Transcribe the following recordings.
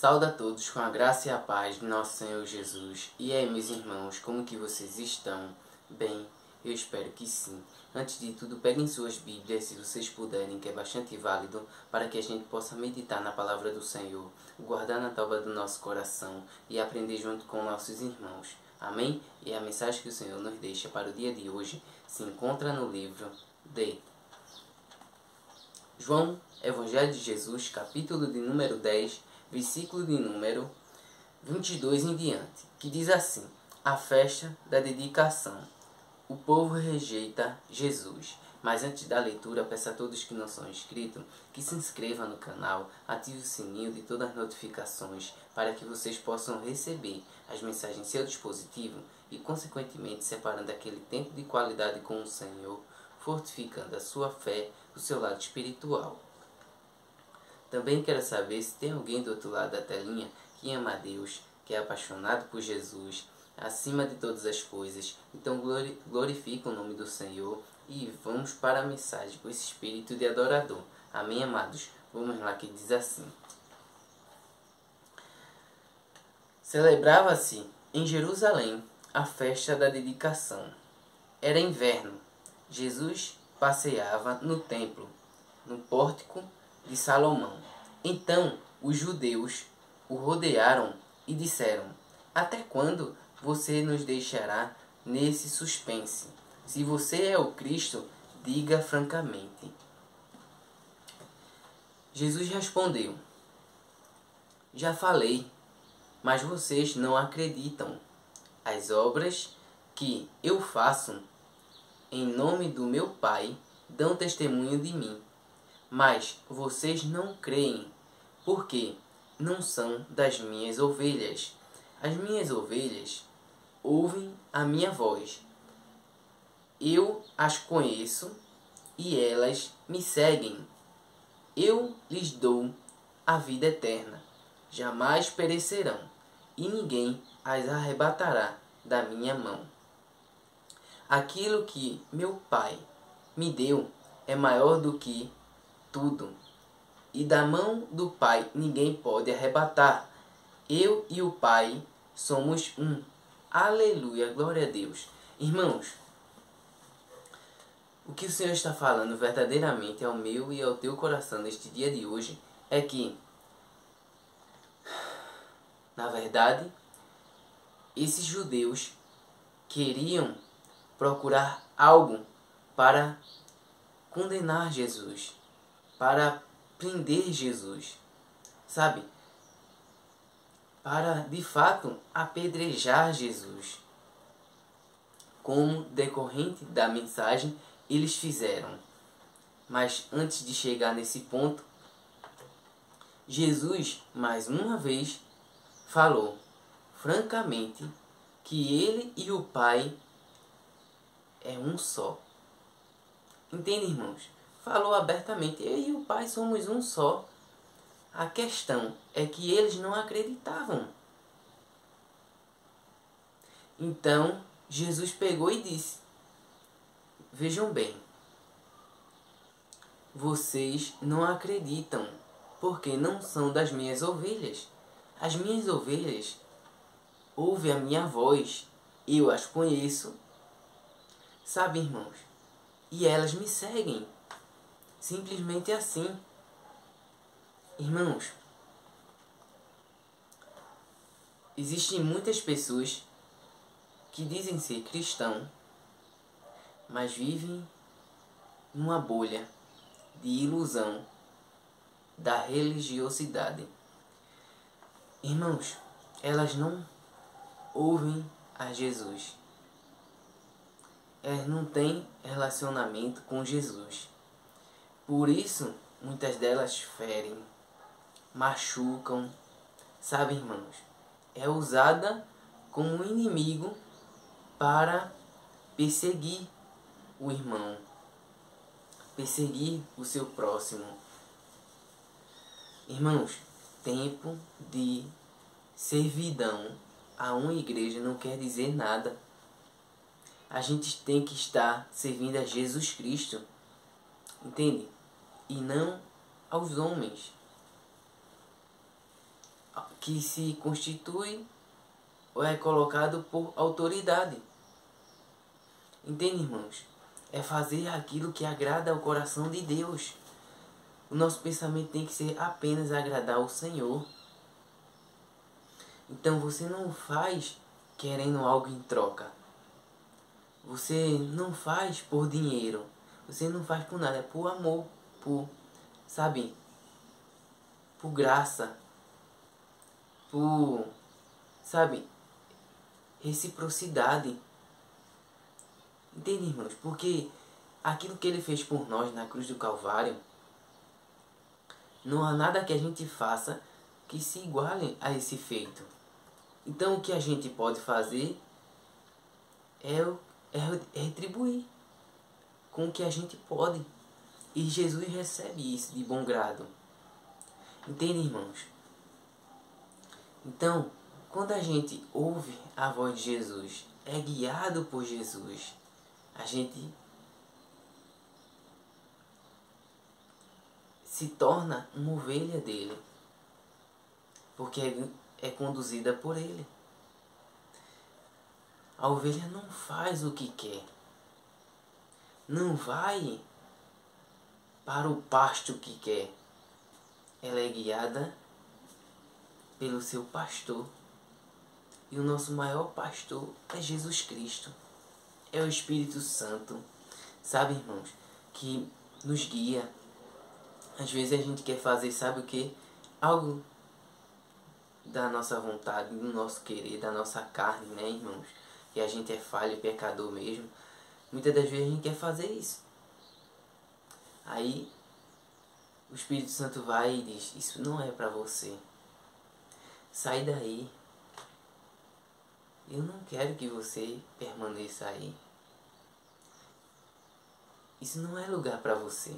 Saúde a todos com a graça e a paz de nosso Senhor Jesus. E aí, meus irmãos, como que vocês estão? Bem, eu espero que sim. Antes de tudo, peguem suas Bíblias, se vocês puderem, que é bastante válido, para que a gente possa meditar na palavra do Senhor, guardar na tábua do nosso coração e aprender junto com nossos irmãos. Amém? E a mensagem que o Senhor nos deixa para o dia de hoje se encontra no livro de João, Evangelho de Jesus, capítulo de número 10, versículo de número 22 em diante, que diz assim: a festa da dedicação. O povo rejeita Jesus. Mas antes da leitura, peço a todos que não são inscritos que se inscrevam no canal, ative o sininho de todas as notificações para que vocês possam receber as mensagens em seu dispositivo e, consequentemente, separando aquele tempo de qualidade com o Senhor, fortificando a sua fé, o seu lado espiritual. Também quero saber se tem alguém do outro lado da telinha que ama a Deus, que é apaixonado por Jesus, acima de todas as coisas. Então glorifica o nome do Senhor e vamos para a mensagem com esse espírito de adorador. Amém, amados? Vamos lá, que diz assim: celebrava-se em Jerusalém a festa da dedicação. Era inverno. Jesus passeava no templo, no pórtico de Salomão. Então os judeus o rodearam e disseram: até quando você nos deixará nesse suspense? Se você é o Cristo, diga francamente. Jesus respondeu: já falei, mas vocês não acreditam. As obras que eu faço em nome do meu Pai dão testemunho de mim. Mas vocês não creem, porque não são das minhas ovelhas. As minhas ovelhas ouvem a minha voz. Eu as conheço e elas me seguem. Eu lhes dou a vida eterna. Jamais perecerão, e ninguém as arrebatará da minha mão. Aquilo que meu Pai me deu é maior do que tudo, e da mão do Pai ninguém pode arrebatar. Eu e o Pai somos um. Aleluia, glória a Deus. Irmãos, o que o Senhor está falando verdadeiramente ao meu e ao teu coração neste dia de hoje é que, na verdade, esses judeus queriam procurar algo para condenar Jesus, para prender Jesus, sabe? Para, de fato, apedrejar Jesus. Como decorrente da mensagem, eles fizeram. Mas antes de chegar nesse ponto, Jesus, mais uma vez, falou francamente que ele e o Pai é um só. Entende, irmãos? Falou abertamente: eu e o Pai somos um só. A questão é que eles não acreditavam. Então, Jesus pegou e disse: vejam bem, vocês não acreditam, porque não são das minhas ovelhas. As minhas ovelhas ouvem a minha voz, eu as conheço, sabe, irmãos? E elas me seguem. Simplesmente assim. Irmãos, existem muitas pessoas que dizem ser cristão, mas vivem numa bolha de ilusão da religiosidade. Irmãos, elas não ouvem a Jesus. Elas não têm relacionamento com Jesus. Por isso, muitas delas ferem, machucam, sabe, irmãos? É usada como um inimigo para perseguir o irmão, perseguir o seu próximo. Irmãos, tempo de servidão a uma igreja não quer dizer nada. A gente tem que estar servindo a Jesus Cristo, entende? E não aos homens. que se constitui ou é colocado por autoridade. Entende, irmãos? É fazer aquilo que agrada ao coração de Deus. O nosso pensamento tem que ser apenas agradar ao Senhor. Então você não faz querendo algo em troca. Você não faz por dinheiro. Você não faz por nada. É por amor. Por, sabe? Por graça. Por, sabe? Reciprocidade. Entende, irmãos? Porque aquilo que Ele fez por nós na cruz do Calvário, não há nada que a gente faça que se iguale a esse feito. Então o que a gente pode fazer é retribuir com o que a gente pode. E Jesus recebe isso de bom grado. Entende, irmãos? Então, quando a gente ouve a voz de Jesus, é guiado por Jesus, a gente se torna uma ovelha dele, porque é conduzida por ele. A ovelha não faz o que quer, não vai para o pasto que quer, ela é guiada pelo seu pastor. E o nosso maior pastor é Jesus Cristo, é o Espírito Santo, sabe, irmãos, que nos guia. Às vezes a gente quer fazer, sabe o que? Algo da nossa vontade, do nosso querer, da nossa carne, né, irmãos? Que a gente é falho e pecador mesmo. Muitas das vezes a gente quer fazer isso. Aí o Espírito Santo vai e diz: isso não é para você. Sai daí. Eu não quero que você permaneça aí. Isso não é lugar para você.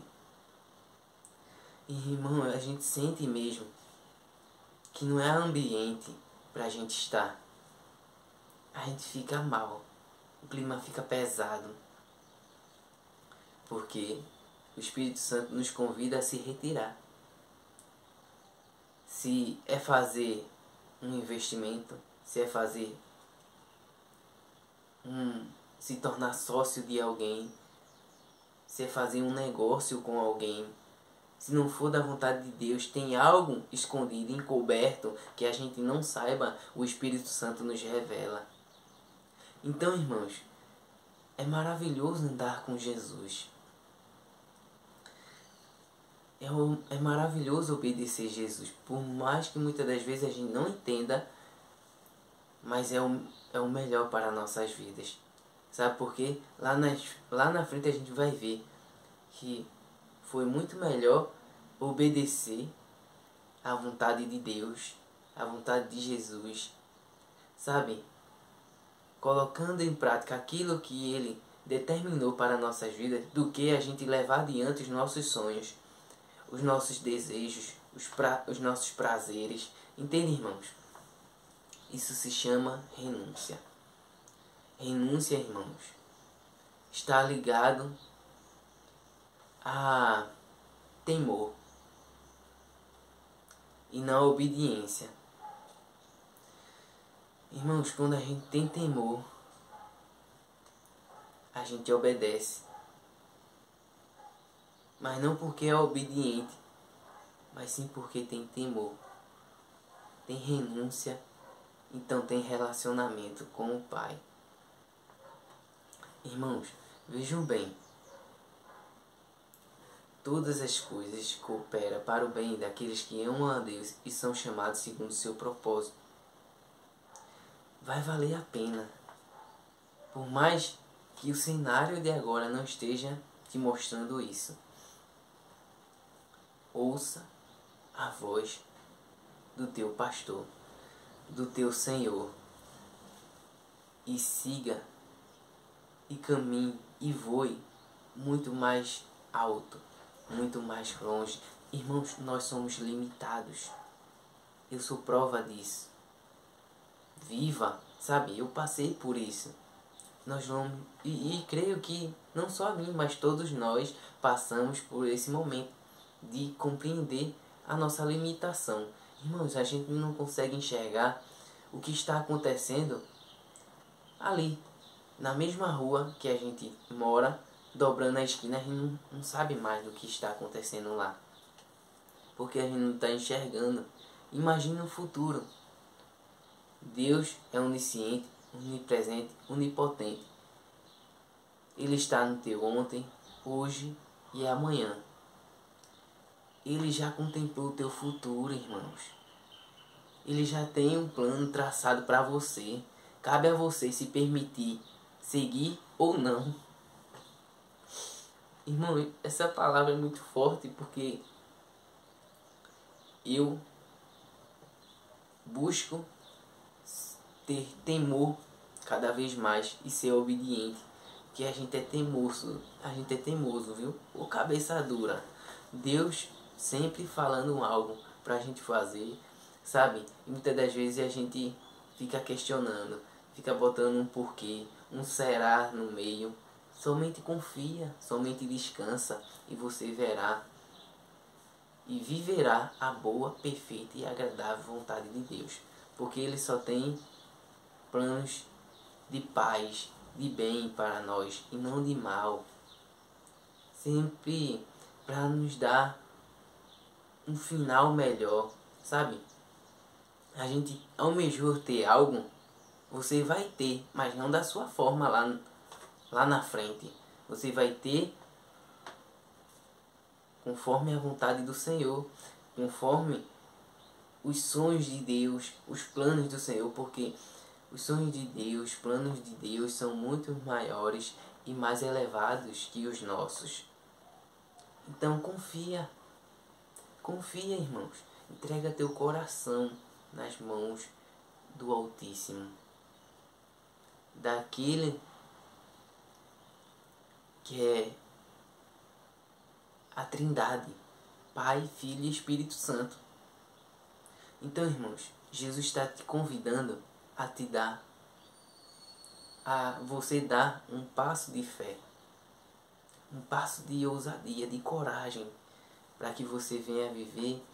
E, irmão, a gente sente mesmo que não é ambiente para a gente estar. A gente fica mal. O clima fica pesado. Porque o Espírito Santo nos convida a se retirar. Se é fazer um investimento, se é fazer se tornar sócio de alguém, se é fazer um negócio com alguém, se não for da vontade de Deus, tem algo escondido, encoberto, que a gente não saiba, o Espírito Santo nos revela. Então, irmãos, é maravilhoso andar com Jesus. É maravilhoso obedecer Jesus, por mais que muitas das vezes a gente não entenda, mas é o melhor para nossas vidas. Sabe por quê? Lá na frente a gente vai ver que foi muito melhor obedecer à vontade de Deus, à vontade de Jesus, sabe? Colocando em prática aquilo que Ele determinou para nossas vidas, do que a gente levar adiante os nossos sonhos, os nossos desejos, os nossos prazeres. Entende, irmãos? Isso se chama renúncia. Renúncia, irmãos, está ligado a temor e não a obediência. Irmãos, quando a gente tem temor, a gente obedece. Mas não porque é obediente, mas sim porque tem temor. Tem renúncia, então tem relacionamento com o Pai. Irmãos, vejam bem. Todas as coisas cooperam para o bem daqueles que amam a Deus e são chamados segundo o seu propósito. Vai valer a pena. Por mais que o cenário de agora não esteja te mostrando isso. Ouça a voz do teu pastor, do teu Senhor. E siga, e caminhe, e voe muito mais alto, muito mais longe. Irmãos, nós somos limitados. Eu sou prova disso. Viva, sabe? Eu passei por isso. Nós vamos, e creio que não só a mim, mas todos nós passamos por esse momento de compreender a nossa limitação. Irmãos, a gente não consegue enxergar o que está acontecendo ali, na mesma rua que a gente mora, dobrando a esquina, a gente não sabe mais do que está acontecendo lá. Porque a gente não está enxergando. Imagina o futuro. Deus é onisciente, onipresente, onipotente. Ele está no teu ontem, hoje e amanhã. Ele já contemplou o teu futuro, irmãos. Ele já tem um plano traçado para você. Cabe a você se permitir seguir ou não. Irmão, essa palavra é muito forte porque eu busco ter temor cada vez mais e ser obediente. Porque a gente é teimoso, viu? Ou cabeça dura. Deus sempre falando algo pra gente fazer, sabe? E muitas das vezes a gente fica questionando, fica botando um porquê, um será no meio. Somente confia, somente descansa e você verá e viverá a boa, perfeita e agradável vontade de Deus. Porque Ele só tem planos de paz, de bem para nós e não de mal. Sempre para nos dar um final melhor, sabe? A gente almejou ter algo, você vai ter, mas não da sua forma lá na frente. Você vai ter conforme a vontade do Senhor, conforme os sonhos de Deus, os planos do Senhor, porque os sonhos de Deus, os planos de Deus são muito maiores e mais elevados que os nossos. Então confia, irmãos. Entrega teu coração nas mãos do Altíssimo, daquele que é a Trindade, Pai, Filho e Espírito Santo. Então, irmãos, Jesus está te convidando a te dar, a você dar um passo de fé, um passo de ousadia, de coragem, para que você venha viver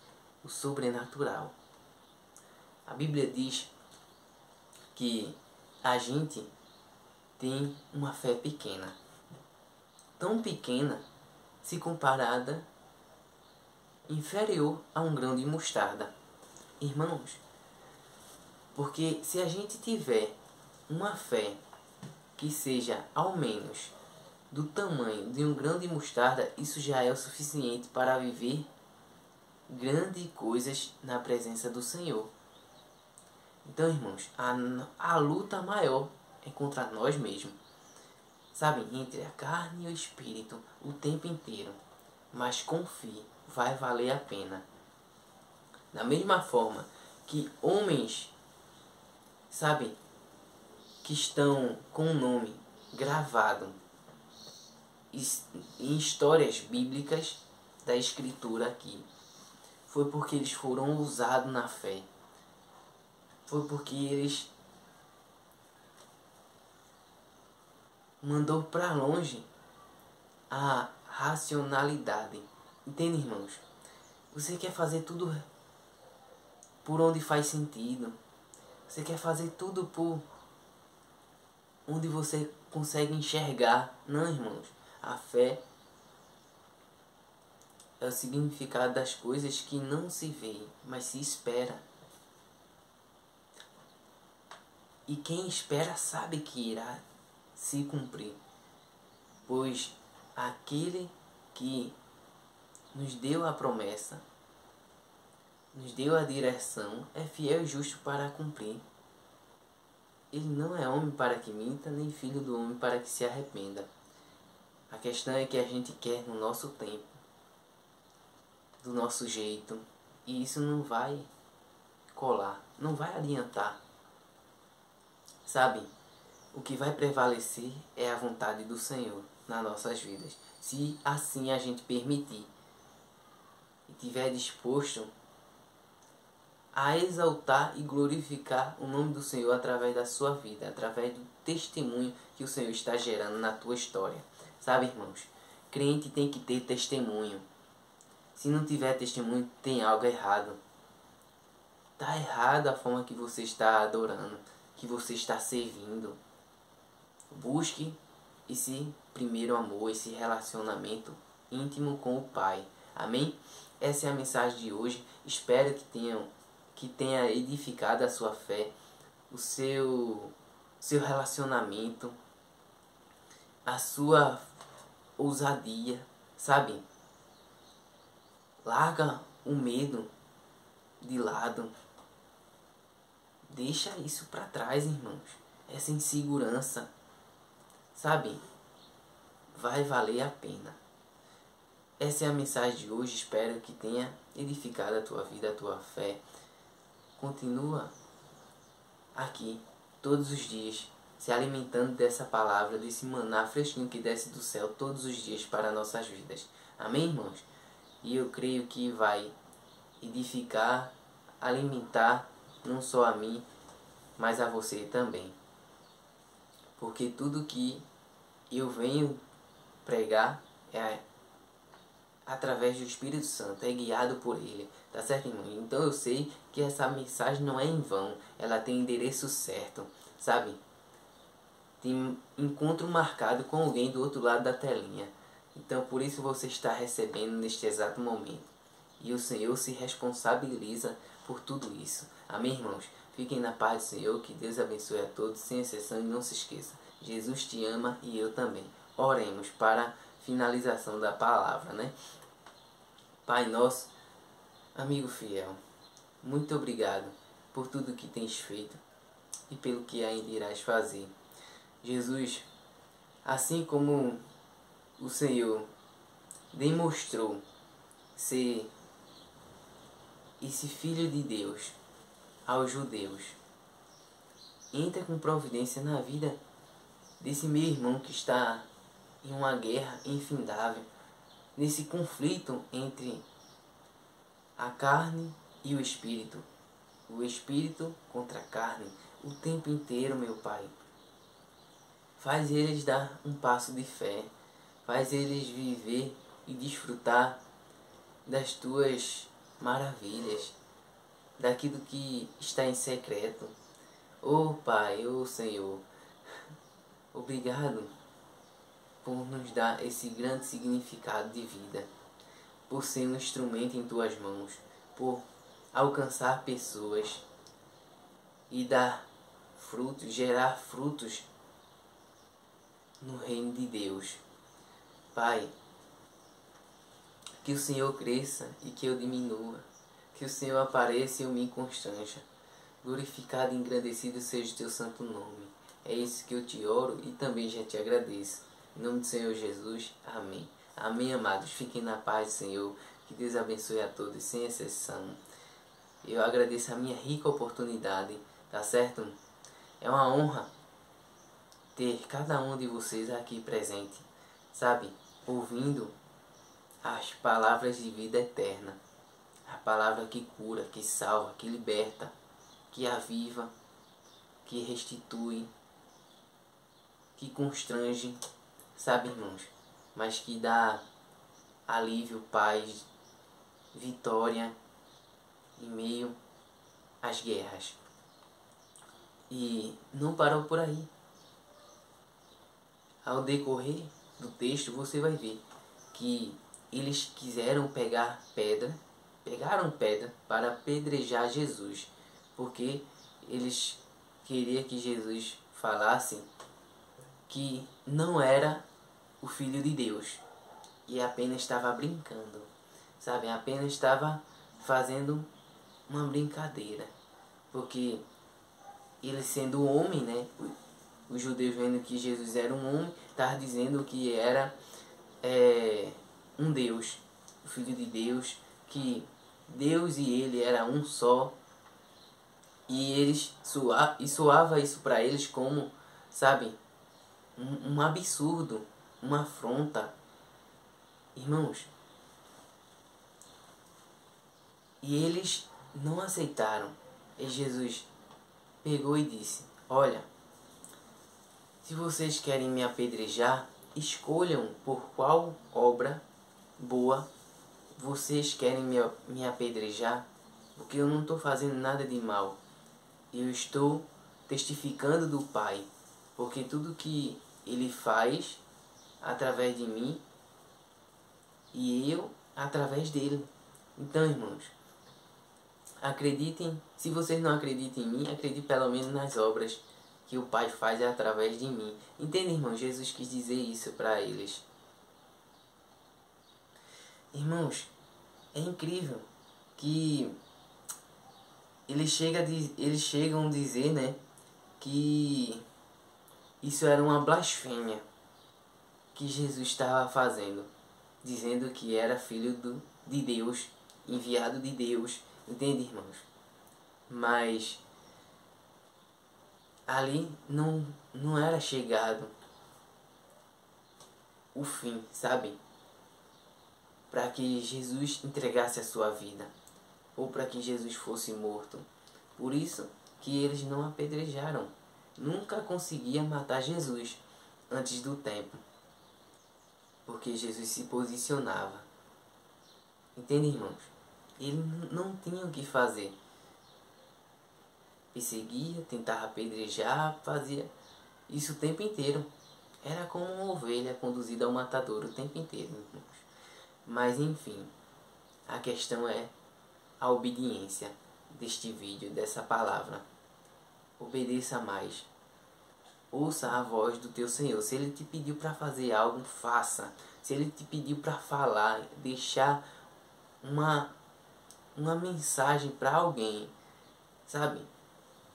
o sobrenatural. A Bíblia diz que a gente tem uma fé pequena, tão pequena se comparada, inferior a um grão de mostarda. Irmãos, porque se a gente tiver uma fé que seja ao menos do tamanho de um grão de mostarda, isso já é o suficiente para viver grandes coisas na presença do Senhor. Então, irmãos, a luta maior é contra nós mesmos, sabe? Entre a carne e o espírito o tempo inteiro. Mas confie, vai valer a pena. Da mesma forma que homens, sabe, que estão com o nome gravado em histórias bíblicas da Escritura aqui, foi porque eles foram ousados na fé. Foi porque eles mandou para longe a racionalidade. Entende, irmãos? Você quer fazer tudo por onde faz sentido. Você quer fazer tudo por onde você consegue enxergar. Não, irmãos. A fé é o significado das coisas que não se vê, mas se espera. E quem espera sabe que irá se cumprir. Pois aquele que nos deu a promessa, nos deu a direção, é fiel e justo para cumprir. Ele não é homem para que minta, nem filho do homem para que se arrependa. A questão é que a gente quer no nosso tempo, do nosso jeito, e isso não vai colar, não vai adiantar. Sabe, o que vai prevalecer é a vontade do Senhor nas nossas vidas. Se assim a gente permitir e estiver disposto a exaltar e glorificar o nome do Senhor através da sua vida, através do testemunho que o Senhor está gerando na tua história. Sabe, irmãos, crente tem que ter testemunho. Se não tiver testemunho, tem algo errado. Tá errado a forma que você está adorando, que você está servindo. Busque esse primeiro amor, esse relacionamento íntimo com o Pai. Amém? Essa é a mensagem de hoje. Espero que tenha edificado a sua fé, o seu relacionamento, a sua ousadia, sabe? Larga o medo de lado. Deixa isso para trás, irmãos. Essa insegurança, sabe? Vai valer a pena. Essa é a mensagem de hoje. Espero que tenha edificado a tua vida, a tua fé. Continua aqui todos os dias, se alimentando dessa palavra, desse maná fresquinho que desce do céu todos os dias para nossas vidas. Amém, irmãos? E eu creio que vai edificar, alimentar não só a mim, mas a você também. Porque tudo que eu venho pregar é através do Espírito Santo, é guiado por Ele, tá certo, irmão? Então eu sei que essa mensagem não é em vão, ela tem endereço certo, sabe? Tem encontro marcado com alguém do outro lado da telinha. Então por isso você está recebendo neste exato momento. E o Senhor se responsabiliza por tudo isso. Amém, irmãos? Fiquem na paz do Senhor, que Deus abençoe a todos, sem exceção, e não se esqueça, Jesus te ama e eu também. Oremos para a finalização da palavra, né? Pai nosso, amigo fiel, muito obrigado por tudo que tens feito e pelo que ainda irás fazer. Jesus, assim como o Senhor demonstrou ser esse Filho de Deus aos judeus, entra com providência na vida desse meu irmão que está em uma guerra infindável, nesse conflito entre a carne e o espírito contra a carne, o tempo inteiro, meu Pai. Faz eles dar um passo de fé, faz eles viver e desfrutar das tuas maravilhas, daquilo que está em secreto. Oh Pai, oh Senhor, obrigado por nos dar esse grande significado de vida, por ser um instrumento em tuas mãos, por alcançar pessoas e dar frutos, gerar frutos no reino de Deus. Pai, que o Senhor cresça e que eu diminua, que o Senhor apareça e eu me constranja. Glorificado e engrandecido seja o teu santo nome. É isso que eu te oro e também já te agradeço. Em nome do Senhor Jesus, amém. Amém, amados. Fiquem na paz do Senhor. Que Deus abençoe a todos, sem exceção. Eu agradeço a minha rica oportunidade, tá certo? É uma honra ter cada um de vocês aqui presente, sabe? Ouvindo as palavras de vida eterna. A palavra que cura, que salva, que liberta, que aviva, que restitui, que constrange, sabe, irmãos? Mas que dá alívio, paz, vitória em meio às guerras. E não parou por aí. Ao decorrer do texto você vai ver que eles quiseram pegaram pedra para apedrejar Jesus, porque eles queriam que Jesus falasse que não era o Filho de Deus e apenas estava brincando, sabe? Apenas estava fazendo uma brincadeira, porque ele sendo homem, né? Os judeus vendo que Jesus era um homem, estavam dizendo que era um Deus, o Filho de Deus, que Deus e ele era um só, e eles soava isso para eles como, sabe, um absurdo, uma afronta, irmãos. E eles não aceitaram. E Jesus pegou e disse: olha, se vocês querem me apedrejar, escolham por qual obra boa vocês querem me apedrejar. porque eu não estou fazendo nada de mal. Eu estou testificando do Pai, porque tudo que Ele faz através de mim e eu através dele. Então, irmãos, acreditem, se vocês não acreditam em mim, acreditem pelo menos nas obras que o Pai faz através de mim. Entende, irmãos? Jesus quis dizer isso para eles. Irmãos, é incrível que eles chegam a dizer, né, que isso era uma blasfêmia que Jesus estava fazendo, dizendo que era filho de Deus, enviado de Deus. Entende, irmãos? Mas ali não era chegado o fim, sabe? Para que Jesus entregasse a sua vida, ou para que Jesus fosse morto. Por isso que eles não apedrejaram. Nunca conseguia matar Jesus antes do tempo, porque Jesus se posicionava. Entende, irmãos? Ele não tinha o que fazer. Perseguia, tentava apedrejar, fazia isso o tempo inteiro. Era como uma ovelha conduzida ao matadouro o tempo inteiro, irmãos. Mas enfim, a questão é a obediência deste vídeo, dessa palavra. Obedeça mais. Ouça a voz do teu Senhor. Se Ele te pediu para fazer algo, faça. Se Ele te pediu para falar, deixar uma mensagem para alguém, sabe?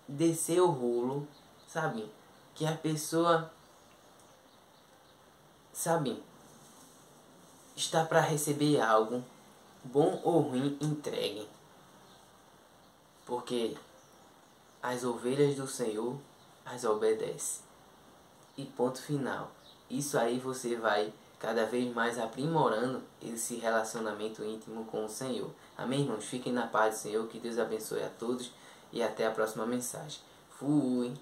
Descer o rolo, sabe? Que a pessoa, sabe, está para receber algo, bom ou ruim, entregue. Porque as ovelhas do Senhor as obedecem. E ponto final. Isso aí você vai cada vez mais aprimorando esse relacionamento íntimo com o Senhor. Amém, irmãos? Fiquem na paz do Senhor. Que Deus abençoe a todos. E até a próxima mensagem. Fui!